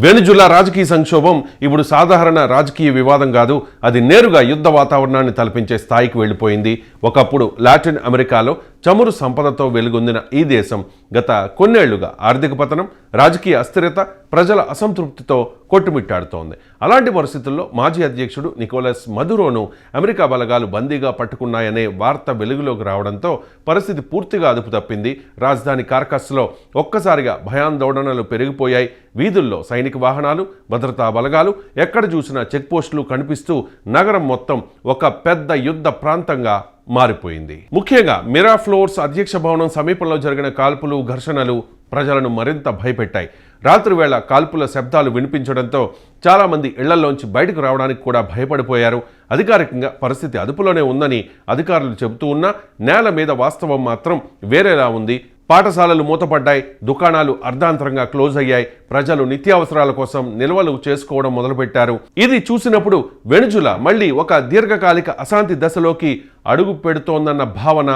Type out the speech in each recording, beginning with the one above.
వెనుజులా రాజకీయ సంక్షోభం ఇప్పుడు సాధారణ రాజకీయ వివాదం కాదు, అది నేరుగా యుద్ధ వాతావరణాన్ని తలపించే స్థాయికి వెళ్ళిపోయింది. ఒకప్పుడు లాటిన్ అమెరికాలో చమురు సంపదతో వెలుగొందిన ఈ దేశం గత కొన్నేళ్లుగా ఆర్థిక పతనం, రాజకీయ అస్థిరత, ప్రజల అసంతృప్తితో కొట్టుమిట్టాడుతోంది. అలాంటి పరిస్థితుల్లో మాజీ అధ్యక్షుడు నికోలస్ మదురోను అమెరికా బలగాలు బందీగా పట్టుకున్నాయనే వార్త వెలుగులోకి రావడంతో పరిస్థితి పూర్తిగా అదుపు తప్పింది. రాజధాని కార్కస్లో ఒక్కసారిగా భయాందోళనలు పెరిగిపోయాయి. వీధుల్లో సైనిక వాహనాలు, భద్రతా బలగాలు, ఎక్కడ చూసినా చెక్పోస్టులు కనిపిస్తూ నగరం మొత్తం ఒక పెద్ద యుద్ధ ప్రాంతంగా మారిపోయింది. ముఖ్యంగా మిరాఫ్లోర్స్ అధ్యక్ష భవనం సమీపంలో జరిగిన కాల్పులు, ఘర్షణలు ప్రజలను మరింత భయపెట్టాయి. రాత్రి వేళ కాల్పుల శబ్దాలు వినిపించడంతో చాలామంది ఇళ్లలోంచి బయటకు రావడానికి కూడా భయపడిపోయారు. అధికారికంగా పరిస్థితి అదుపులోనే ఉందని అధికారులు చెబుతూ ఉన్నా నేల మీద వాస్తవం మాత్రం వేరేలా ఉంది. పాఠశాలలు మూతపడ్డాయి, దుకాణాలు అర్ధాంతరంగా క్లోజ్ అయ్యాయి, ప్రజలు నిత్యావసరాల కోసం నిల్వలు చేసుకోవడం మొదలుపెట్టారు. ఇది చూసినప్పుడు వెనుజులా మళ్ళీ ఒక దీర్ఘకాలిక అశాంతి దశలోకి అడుగు పెడుతోందన్న భావన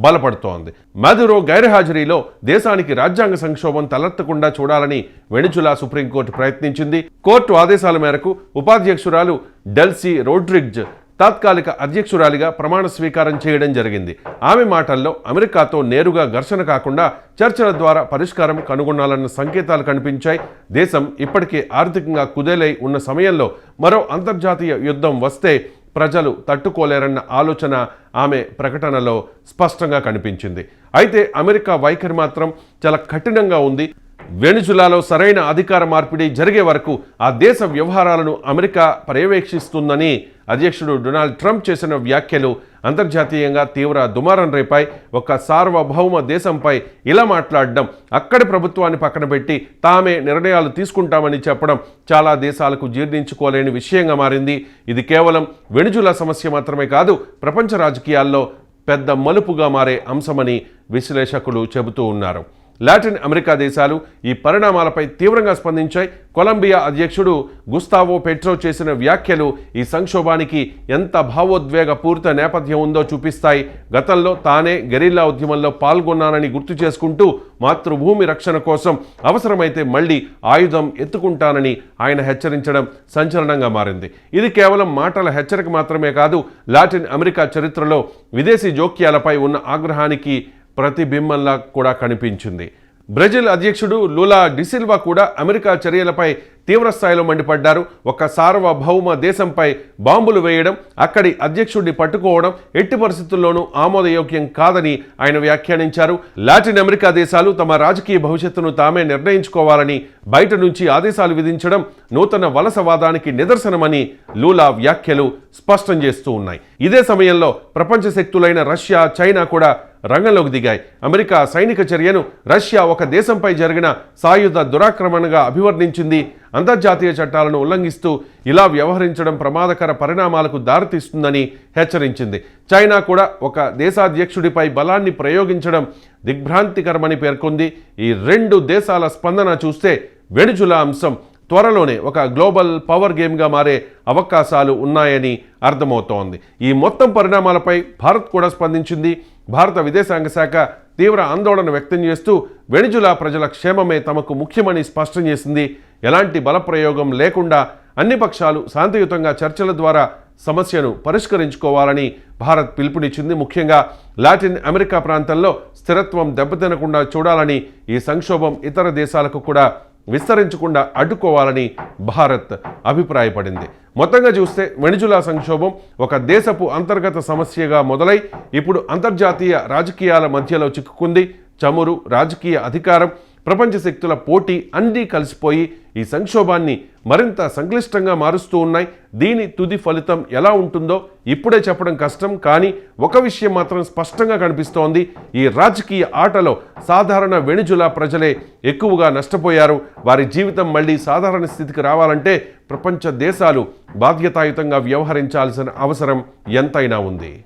బలపడుతోంది. మదురో గైర్హాజరీలో దేశానికి రాజ్యాంగ సంక్షోభం తలెత్తకుండా చూడాలని వెనుజులా సుప్రీంకోర్టు ప్రయత్నించింది. కోర్టు ఆదేశాల మేరకు ఉపాధ్యక్షురాలు డెల్సీ రోడ్రిగ్జ్ తాత్కాలిక అధ్యక్షురాలిగా ప్రమాణ స్వీకారం చేయడం జరిగింది. ఆమె మాటల్లో అమెరికాతో నేరుగా ఘర్షణ కాకుండా చర్చల ద్వారా పరిష్కారం కనుగొనాలన్న సంకేతాలు కనిపించాయి. దేశం ఇప్పటికే ఆర్థికంగా కుదేలై ఉన్న సమయంలో మరో అంతర్జాతీయ యుద్ధం వస్తే ప్రజలు తట్టుకోలేరన్న ఆలోచన ఆమె ప్రకటనలో స్పష్టంగా కనిపించింది. అయితే అమెరికా వైఖరి మాత్రం చాలా కఠినంగా ఉంది. వెనుజులాలో సరైన అధికార మార్పిడి జరిగే వరకు ఆ దేశ వ్యవహారాలను అమెరికా పర్యవేక్షిస్తుందని అధ్యక్షుడు డొనాల్డ్ ట్రంప్ చేసిన వ్యాఖ్యలు అంతర్జాతీయంగా తీవ్ర దుమారం రేపాయి. ఒక సార్వభౌమ దేశంపై ఇలా మాట్లాడడం, అక్కడి ప్రభుత్వాన్ని పక్కన పెట్టి తామే నిర్ణయాలు తీసుకుంటామని చెప్పడం చాలా దేశాలకు జీర్ణించుకోలేని విషయంగా మారింది. ఇది కేవలం వెనుజులా సమస్య మాత్రమే కాదు, ప్రపంచ రాజకీయాల్లో పెద్ద మలుపుగా మారే అంశమని విశ్లేషకులు చెబుతూ ఉన్నారు. లాటిన్ అమెరికా దేశాలు ఈ పరిణామాలపై తీవ్రంగా స్పందించాయి. కొలంబియా అధ్యక్షుడు గుస్తావో పెట్రో చేసిన వ్యాఖ్యలు ఈ సంక్షోభానికి ఎంత భావోద్వేగపూరిత నేపథ్యం ఉందో చూపిస్తాయి. గతంలో తానే గెరిల్లా ఉద్యమంలో పాల్గొన్నానని గుర్తు చేసుకుంటూ మాతృభూమి రక్షణ కోసం అవసరమైతే మళ్లీ ఆయుధం ఎత్తుకుంటానని ఆయన హెచ్చరించడం సంచలనంగా మారింది. ఇది కేవలం మాటల హెచ్చరిక మాత్రమే కాదు, లాటిన్ అమెరికా చరిత్రలో విదేశీ జోక్యాలపై ఉన్న ఆగ్రహానికి ప్రతిబింబంలా కూడా కనిపించింది. బ్రెజిల్ అధ్యక్షుడు లూలా డిసిల్వా కూడా అమెరికా చర్యలపై తీవ్రస్థాయిలో మండిపడ్డారు. ఒక సార్వభౌమ దేశంపై బాంబులు వేయడం, అక్కడి అధ్యక్షుడిని పట్టుకోవడం ఎట్టి పరిస్థితుల్లోనూ ఆమోదయోగ్యం కాదని ఆయన వ్యాఖ్యానించారు. లాటిన్ అమెరికా దేశాలు తమ రాజకీయ భవిష్యత్తును తామే నిర్ణయించుకోవాలని బయట నుంచి ఆదేశాలు విధించడం నూతన వలసవాదానికి నిదర్శనమని లూలా వ్యాఖ్యలు స్పష్టం చేస్తూ ఉన్నాయి. ఇదే సమయంలో ప్రపంచ శక్తులైన రష్యా, చైనా కూడా రంగంలోకి దిగాయి. అమెరికా సైనిక చర్యను రష్యా ఒక దేశంపై జరిగిన సాయుధ దురాక్రమణగా అభివర్ణించింది. అంతర్జాతీయ చట్టాలను ఉల్లంఘిస్తూ ఇలా వ్యవహరించడం ప్రమాదకర పరిణామాలకు దారితీస్తుందని హెచ్చరించింది. చైనా కూడా ఒక దేశాధ్యక్షుడిపై బలాన్ని ప్రయోగించడం దిగ్భ్రాంతికరమని పేర్కొంది. ఈ రెండు దేశాల స్పందన చూస్తే వెనుజులా అంశం త్వరలోనే ఒక గ్లోబల్ పవర్ గేమ్గా మారే అవకాశాలు ఉన్నాయని అర్థమవుతోంది. ఈ మొత్తం పరిణామాలపై భారత్ కూడా స్పందించింది. భారత విదేశాంగ శాఖ తీవ్ర ఆందోళన వ్యక్తం చేస్తూ వెనుజులా ప్రజల క్షేమమే తమకు ముఖ్యమని స్పష్టం చేసింది. ఎలాంటి బలప్రయోగం లేకుండా అన్ని పక్షాలు శాంతియుతంగా చర్చల ద్వారా సమస్యను పరిష్కరించుకోవాలని భారత్ పిలుపునిచ్చింది. ముఖ్యంగా లాటిన్ అమెరికా ప్రాంతంలో స్థిరత్వం దెబ్బతినకుండా చూడాలని, ఈ సంక్షోభం ఇతర దేశాలకు కూడా విస్తరించకుండా అడ్డుకోవాలని భారత్ అభిప్రాయపడింది. మొత్తంగా చూస్తే వెనుజులా సంక్షోభం ఒక దేశపు అంతర్గత సమస్యగా మొదలై ఇప్పుడు అంతర్జాతీయ రాజకీయాల మధ్యలో చిక్కుకుంది. చమురు, రాజకీయ అధికారం, ప్రపంచ శక్తుల పోటీ అన్నీ కలిసిపోయి ఈ సంక్షోభాన్ని మరింత సంక్లిష్టంగా మారుస్తూ ఉన్నాయి. దీని తుది ఫలితం ఎలా ఉంటుందో ఇప్పుడే చెప్పడం కష్టం. కానీ ఒక విషయం మాత్రం స్పష్టంగా కనిపిస్తోంది, ఈ రాజకీయ ఆటలో సాధారణ వెనుజులా ప్రజలే ఎక్కువగా నష్టపోయారు. వారి జీవితం మళ్ళీ సాధారణ స్థితికి రావాలంటే ప్రపంచ దేశాలు బాధ్యతాయుతంగా వ్యవహరించాల్సిన అవసరం ఎంతైనా ఉంది.